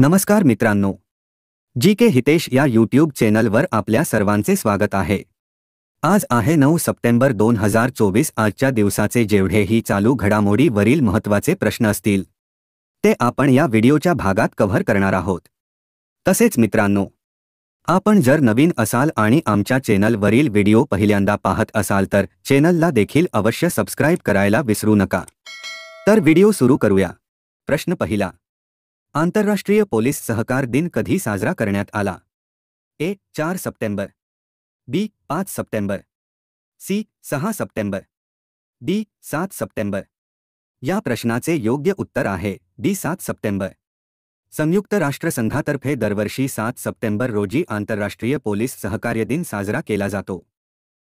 नमस्कार मित्रांनो, जी के हितेश या यूट्यूब चॅनलवर आपल्या सर्वांचे स्वागत आहे। आज आहे 9 सप्टेंबर 2024। आजच्या दिवसाचे जेवढेही चालू घडामोडीवरील महत्त्वाचे प्रश्न असतील ते आपण या व्हिडिओच्या भागात कव्हर करणार आहोत। तसेच मित्रांनो, आपण जर नवीन असाल आणि आमच्या चॅनलवरील व्हिडिओ पहिल्यांदा पाहत असाल तर चॅनलला देखील अवश्य सबस्क्राइब करायला विसरू नका। तर व्हिडिओ सुरू करूया। प्रश्न पहिला, आंतरराष्ट्रीय पोलीस सहकार दिन कधी साजरा करण्यात आला? A 4 September, B 5 September, C 6 September, D 7 September. या प्रश्नाचे योग्य उत्तर आहे डी 7 सप्टेंबर। संयुक्त राष्ट्रसंघातर्फे दरवर्षी 7 सप्टेंबर रोजी आंतरराष्ट्रीय पोलीस सहकार्य दिन साजरा केला जातो।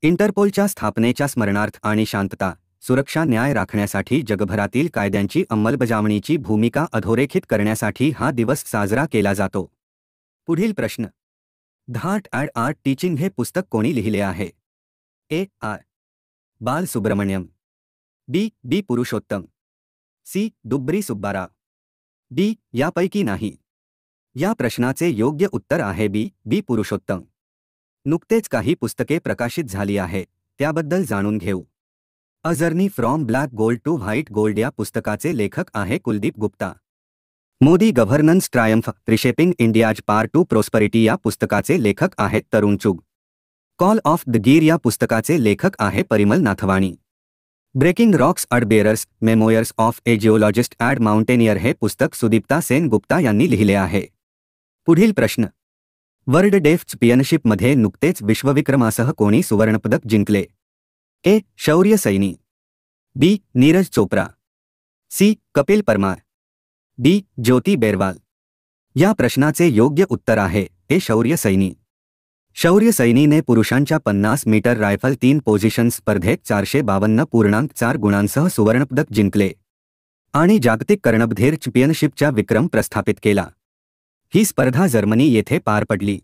इंटरपोलच्या स्थापनेच्या स्मरणार्थ आणि शांतता, सुरक्षा, न्याय राखण्यासाठी जगभरातील कायद्यांची अंमलबजावणीची भूमिका अधोरेखित करण्यासाठी हा दिवस साजरा केला जातो। पुढील प्रश्न, the art and art teaching हे पुस्तक कोणी लिहिले आहे? A R Balasubramaniam, B D Purushottam, C Dubri Subbarao, D यापैकी नाही। या प्रश्नाचे योग्य उत्तर आहे बी बी पुरुषोत्तम। नुकतेच काही पुस्तके प्रकाशित झाली आहे, त्याबद्दल जाणून घेऊ। A journey from black gold to white gold या पुस्तकाचे लेखक आहे Kuldeep Gupta. Modi governance triumph reshaping India's part to prosperity या पुस्तकाचे लेखक आहेत तरुण चुग। कॉल ऑफ द गिर या पुस्तकाचे लेखक आहे Parimal Nathwani. Breaking rocks and barriers memoirs of a geologist and mountaineer हे पुस्तक सुदीप्ता सेन गुप्ता यांनी लिहिले आहे। पुढील प्रश्न, वर्ल्ड डेफ चॅम्पियनशिपमध्ये नुकतेच विश्वविक्रमासह कोणी सुवर्णपदक जिंकले? ए शौर्य सैनी, बी नीरज चोप्रा, सी कपिल परमार, डी ज्योती बेरवाल। या प्रश्नाचे योग्य उत्तर आहे ए शौर्य सैनी। शौर्य सैनीने पुरुषांच्या 50 मीटर रायफल 3 पोझिशन स्पर्धेत 452.4 गुणांसह सुवर्णपदक जिंकले आणि जागतिक कर्णबधिर चॅम्पियनशिपचा विक्रम प्रस्थापित केला। ही स्पर्धा जर्मनी येथे पार पडली।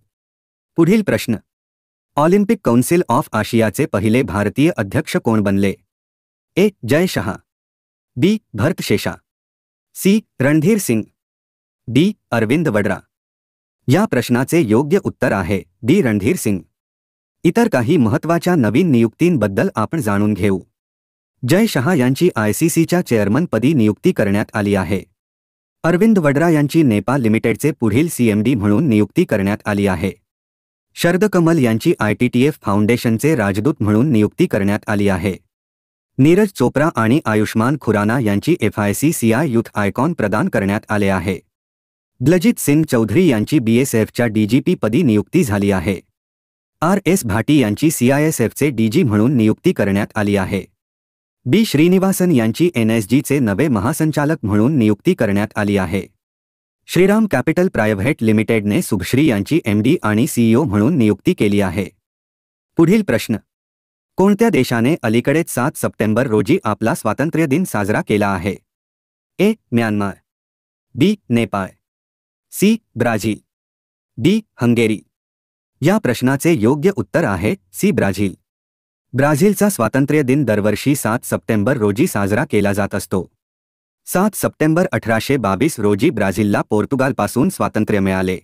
पुढील प्रश्न, ऑलिम्पिक काउन्सिल ऑफ आशियाचे पहिले भारतीय अध्यक्ष कोण बनले? ए जय शहा, बी भरत शेषा, सी रणधीर सिंग, डी अरविंद वड्रा। या प्रश्नाचे योग्य उत्तर आहे डी रणधीर सिंग। इतर काही महत्त्वाच्या नवीन नियुक्तींबद्दल आपण जाणून घेऊ। जय शहा यांची ICCच्या चेअरमनपदी नियुक्ती करण्यात आली आहे। अरविंद वड्रा यांची नेपाळ लिमिटेडचे पुढील CMD म्हणून नियुक्ती करण्यात आली आहे। शरद कमल यांची ITTF फाउंडेशनचे राजदूत म्हणून नियुक्ती करण्यात आली आहे। नीरज चोप्रा आणि आयुष्मान खुराना यांची FICCI यूथ आयकॉन प्रदान करण्यात आले आहे। दलजीत सिंग चौधरी यांची BSFच्या DGP पदी नियुक्ती झाली आहे। RS भाटी यांची CISFचे DG म्हणून नियुक्ती करण्यात आली आहे। B श्रीनिवासन यांची NSGचे नवे महासंचालक म्हणून नियुक्ती करण्यात आली आहे। श्रीराम कॅपिटल प्रायव्हेट लिमिटेडने शुभश्री यांची MD आणि CEO म्हणून नियुक्ती केली आहे। पुढील प्रश्न, कोणत्या देशाने अलीकडेच 7 सप्टेंबर रोजी आपला स्वातंत्र्य दिन साजरा केला आहे? A Myanmar, B Nepal, C Brazil, D Hungary. या प्रश्नाचे योग्य उत्तर आहे सी ब्राझील। ब्राझीलचा स्वातंत्र्य दिन दरवर्षी 7 सप्टेंबर रोजी साजरा केला जात असतो। 7 सप्टेंबर 1822 रोजी ब्राझीलला पोर्तुगालपासून स्वातंत्र्य मिळाले।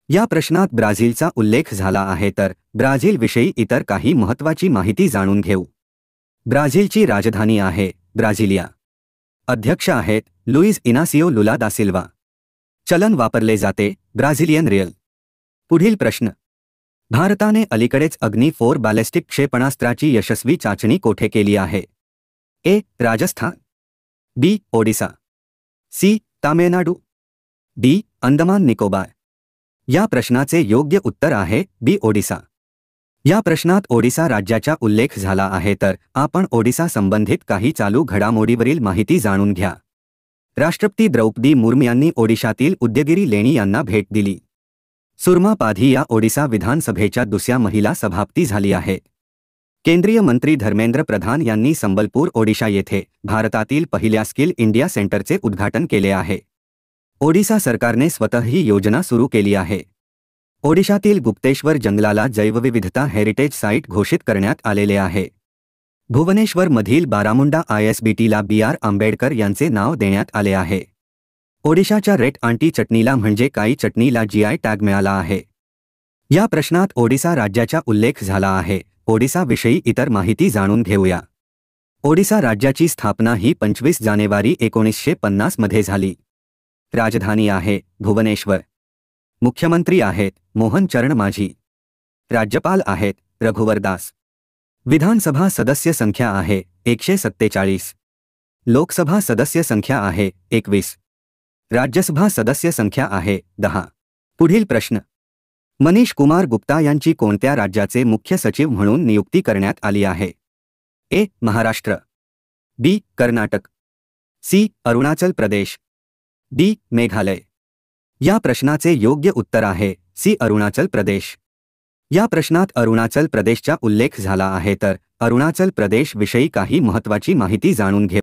या प्रश्नात ब्राझीलचा उल्लेख झाला आहे, तर ब्राझीलविषयी इतर काही महत्त्वाची माहिती जाणून घेऊ। ब्राझीलची राजधानी आहे ब्राझिलिया। अध्यक्ष आहेत लुईज इनासियो लुला दा सिल्वा। चलन वापरले जाते ब्राझिलियन रियल। पुढील प्रश्न, भारताने अलीकडेच अग्नी 4 बॅलिस्टिक क्षेपणास्त्राची यशस्वी चाचणी कोठे केली आहे? ए राजस्थान, बी ओडिसा, सी तामिळनाडू, डी अंदमान निकोबार। या प्रश्नाचे योग्य उत्तर आहे बी ओडिसा। या प्रश्नात ओडिसा राज्याचा उल्लेख झाला आहे, तर आपण ओडिसा संबंधित काही चालू घडामोडीवरील माहिती जाणून घ्या। राष्ट्रपती द्रौपदी मुर्मू यांनी ओडिशातील उदयगिरी लेणी यांना भेट दिली। सुरमा पाधी या ओडिसा विधानसभेच्या दुसऱ्या महिला सभापती झाली आहेत। केंद्रीय मंत्री धर्मेंद्र प्रधान यांनी संबलपूर ओडिशा येथे भारतातील पहिल्या स्किल इंडिया सेंटरचे उद्घाटन केले आहे। ओडिशा सरकारने स्वतः ही योजना सुरू केली आहे। ओडिशातील गुप्तेश्वर जंगलाला जैवविविधता हेरिटेज साइट घोषित करण्यात आलेले आहे। भुवनेश्वर मधील बारामुंडा ISBTला BR आंबेडकर यांचे नाव देण्यात आले आहे। ओडिशाच्या रेट आंटी चटणीला म्हणजे काही चटणीला जीआय टॅग मिळाला आहे? या प्रश्नात ओडिसा राज्याचा उल्लेख झाला आहे. ओडिसाविषयी इतर माहिती जाणून घेऊया. ओडिसा राज्याची स्थापना ही 25 जानेवारी 1950 मध्ये झाली. राजधानी आहे भुवनेश्वर. मुख्यमंत्री आहेत मोहन चरण माझी. राज्यपाल आहेत रघुवर दास. विधानसभा सदस्य संख्या आहे 147. लोकसभा सदस्य संख्या आहे 21. राज्यसभा सदस्य संख्या आहे 10. पुढील प्रश्न. मनीष कुमार गुप्ता यांची कोणत्या राज्याचे मुख्य सचिव म्हणून नियुक्ती करण्यात आली आहे? ए. महाराष्ट्र. बी. कर्नाटक. सी. अरुणाचल प्रदेश. डी. मेघालय. या प्रश्नाचे योग्य उत्तर आहे सी. अरुणाचल प्रदेश. या प्रश्नात अरुणाचल प्रदेशचा उल्लेख झाला आहे, तर अरुणाचल प्रदेश विषयी काही महत्त्वाची माहिती जाणून घेऊ.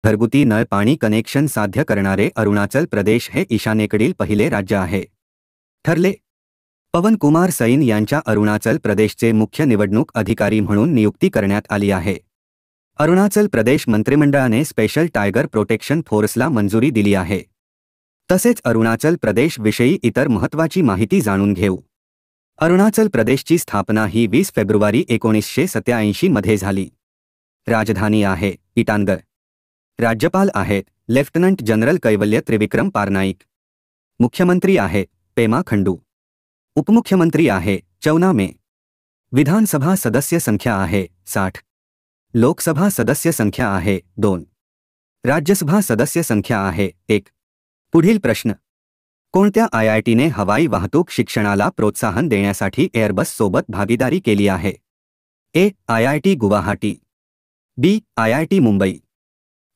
घरगुती नळ पाणी कनेक्शन साध्य करणारे अरुणाचल प्रदेश हे ईशान्येकडील पहिले राज्य आहे. ठरले. पवन कुमार सैन यांच्या अरुणाचल प्रदेशचे मुख्य निवडणूक अधिकारी म्हणून नियुक्ती करण्यात आली आहे. अरुणाचल प्रदेश मंत्रिमंडळाने स्पेशल टायगर प्रोटेक्शन फोर्सला मंजुरी दिली आहे. तसेच अरुणाचल प्रदेश विषयी इतर महत्त्वाची माहिती जाणून घेऊ. अरुणाचल प्रदेशची स्थापना ही 20 फेब्रुवारी 1987 मध्ये झाली. राजधानी आहे इटानगर. राज्यपाल आहेत लेफ्टनंट जनरल कैवल्य त्रिविक्रम पारनाईक. मुख्यमंत्री आहेत पेमा खंडू. उपमुख्यमंत्री आहे चौना मे. विधानसभा सदस्य संख्या आहे 60. लोकसभा सदस्य संख्या आहे 2. राज्यसभा सदस्य संख्या आहे 1. पुढील प्रश्न. कोणत्या आयआयटीने हवाई वाहतूक शिक्षणाला प्रोत्साहन देण्यासाठी एअरबस सोबत भागीदारी केली आहे? A. IIT Guwahati. B. IIT Mumbai.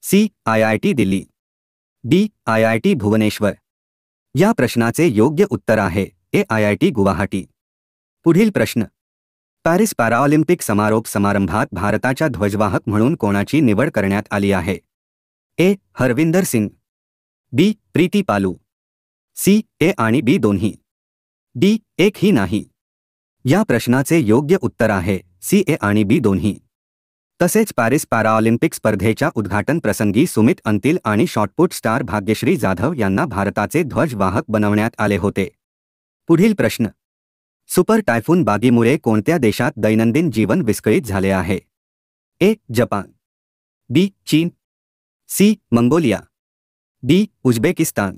C. IIT Delhi. D. IIT Bhubaneswar. या प्रश्नाचे योग्य उत्तर आहे ए. आयआयटी गुवाहाटी. पुढील प्रश्न. पॅरिस पॅराऑलिम्पिक समारोप समारंभात भारताच्या ध्वजवाहक म्हणून कोणाची निवड करण्यात आली आहे? ए. हरविंदर सिंग. बी. प्रीती पालू. सी. ए आणि बी दोन्ही. डी. एकही नाही. या प्रश्नाचे योग्य उत्तर आहे सी. ए आणि बी दोन्ही. तसेच पॅरिस पॅराऑलिम्पिक स्पर्धेच्या उद्घाटन प्रसंगी सुमित अंतिल आणि शॉटपुट स्टार भाग्यश्री जाधव यांना भारताचे ध्वजवाहक बनवण्यात आले होते. पुढील प्रश्न. सुपर टायफून बागीमुळे कोणत्या देशात दैनंदिन जीवन विस्कळीत झाले आहे? ए. जपान. बी. चीन. सी. मंगोलिया. डी. उझबेकिस्तान.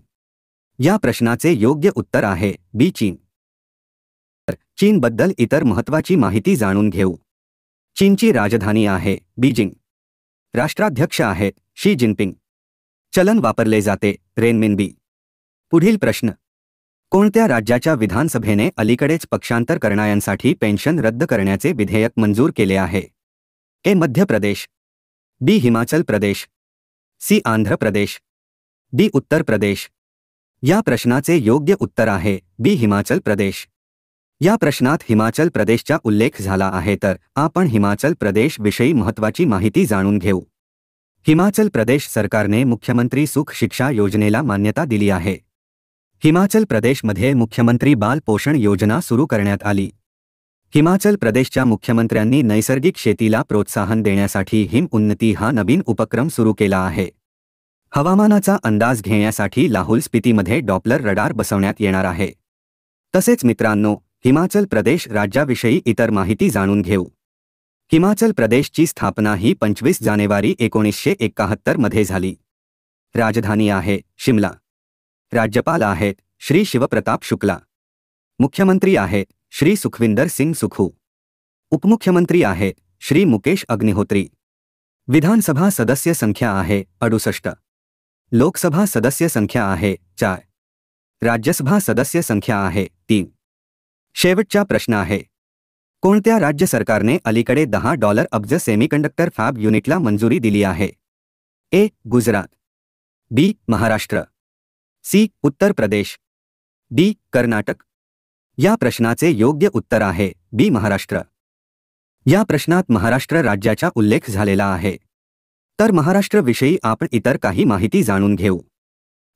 या प्रश्नाचे योग्य उत्तर आहे बी. चीन. चीनबद्दल इतर महत्त्वाची माहिती जाणून घेऊ. चीनची राजधानी आहे बीजिंग. राष्ट्राध्यक्ष आहेत शी जिनपिंग. चलन वापरले जाते रेनमिनबी. पुढील प्रश्न. कोणत्या राज्याच्या विधानसभेने अलीकडेच पक्षांतर करणाऱ्यांसाठी पेन्शन रद्द करण्याचे विधेयक मंजूर केले आहे? ए. मध्य प्रदेश. बी. हिमाचल प्रदेश. सी. आंध्र प्रदेश. डी. उत्तर प्रदेश. या प्रश्नाचे योग्य उत्तर आहे बी. हिमाचल प्रदेश. या प्रश्नात हिमाचल प्रदेशचा उल्लेख झाला आहे, तर आपण हिमाचल प्रदेश विषयी महत्त्वाची माहिती जाणून घेऊ. हिमाचल प्रदेश सरकारने मुख्यमंत्री सुख शिक्षा योजनेला मान्यता दिली आहे. हिमाचल प्रदेशमध्ये मुख्यमंत्री बाल पोषण योजना सुरू करण्यात आली. हिमाचल प्रदेशच्या मुख्यमंत्र्यांनी नैसर्गिक शेतीला प्रोत्साहन देण्यासाठी हिम उन्नती हा नवीन उपक्रम सुरू केला आहे. हवामानाचा अंदाज घेण्यासाठी लाहौल स्पितीमध्ये डॉपलर रडार बसवण्यात येणार आहे. तसेच मित्रांनो, हिमाचल प्रदेश राज्याविषयी इतर माहिती जाणून घेऊ. हिमाचल प्रदेशची स्थापना ही 25 जानेवारी 1971 मध्ये झाली. राजधानी आहे शिमला. राज्यपाल आहेत श्री शिवप्रताप शुक्ला. मुख्यमंत्री आहेत श्री सुखविंदर सिंग सुखू. उपमुख्यमंत्री आहेत श्री मुकेश अग्निहोत्री. विधानसभा सदस्य संख्या आहे 68. लोकसभा सदस्य संख्या आहे 4. राज्यसभा सदस्य संख्या आहे 3. शेवटचा प्रश्न आहे. कोणत्या राज्य सरकारने अलीकडे $10 अब्ज सेमीकंडक्टर फॅब युनिटला मंजुरी दिली आहे? ए. गुजरात. बी. महाराष्ट्र. सी. उत्तर प्रदेश. डी. कर्नाटक. या प्रश्नाचे योग्य उत्तर आहे बी. महाराष्ट्र. या प्रश्नात महाराष्ट्र राज्याचा उल्लेख झालेला आहे. तर महाराष्ट्राविषयी आपण इतर काही माहिती जाणून घेऊ.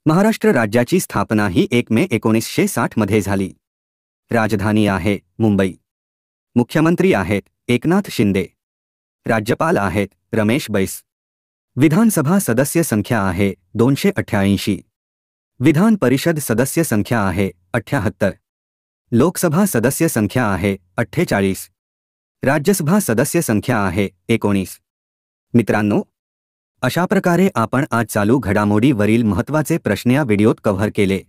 महाराष्ट्र राज्याची स्थापना ही 1 मे 1960 मध्ये झाली. राजधानी आहे मुंबई. मुख्यमंत्री आहेत एकनाथ शिंदे. राज्यपाल आहेत रमेश बैस. विधानसभा सदस्य संख्या आहे 288. विधान परिषद सदस्य संख्या आहे 78. लोकसभा सदस्य संख्या आहे 48. राज्यसभा सदस्य संख्या आहे 19. मित्रांनो, अशा प्रकारे आपण आज चालू घडामोडीवरील महत्त्वाचे प्रश्न या व्हिडिओत कव्हर केले.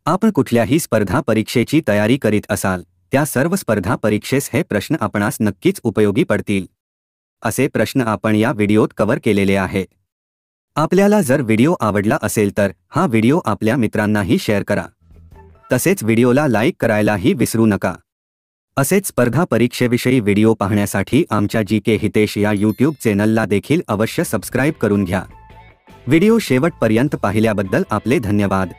आपण कुठल्याही स्पर्धा परीक्षेची तयारी करीत असाल त्या सर्व स्पर्धा परीक्षेस हे प्रश्न आपणास नक्कीच उपयोगी पडतील. असे प्रश्न आपण या व्हिडिओत कव्हर केलेले आहे. आपल्याला जर व्हिडिओ आवडला असेल तर हा व्हिडिओ आपल्या मित्रांनाही शेअर करा. तसेच व्हिडिओला लाईक करायलाही विसरू नका. असेच स्पर्धा परीक्षेविषयी व्हिडिओ पाहण्यासाठी आमच्या जी.के. हितेश या यूट्यूब चॅनलला देखील अवश्य सबस्क्राईब करून घ्या. व्हिडिओ शेवटपर्यंत पाहिल्याबद्दल आपले धन्यवाद.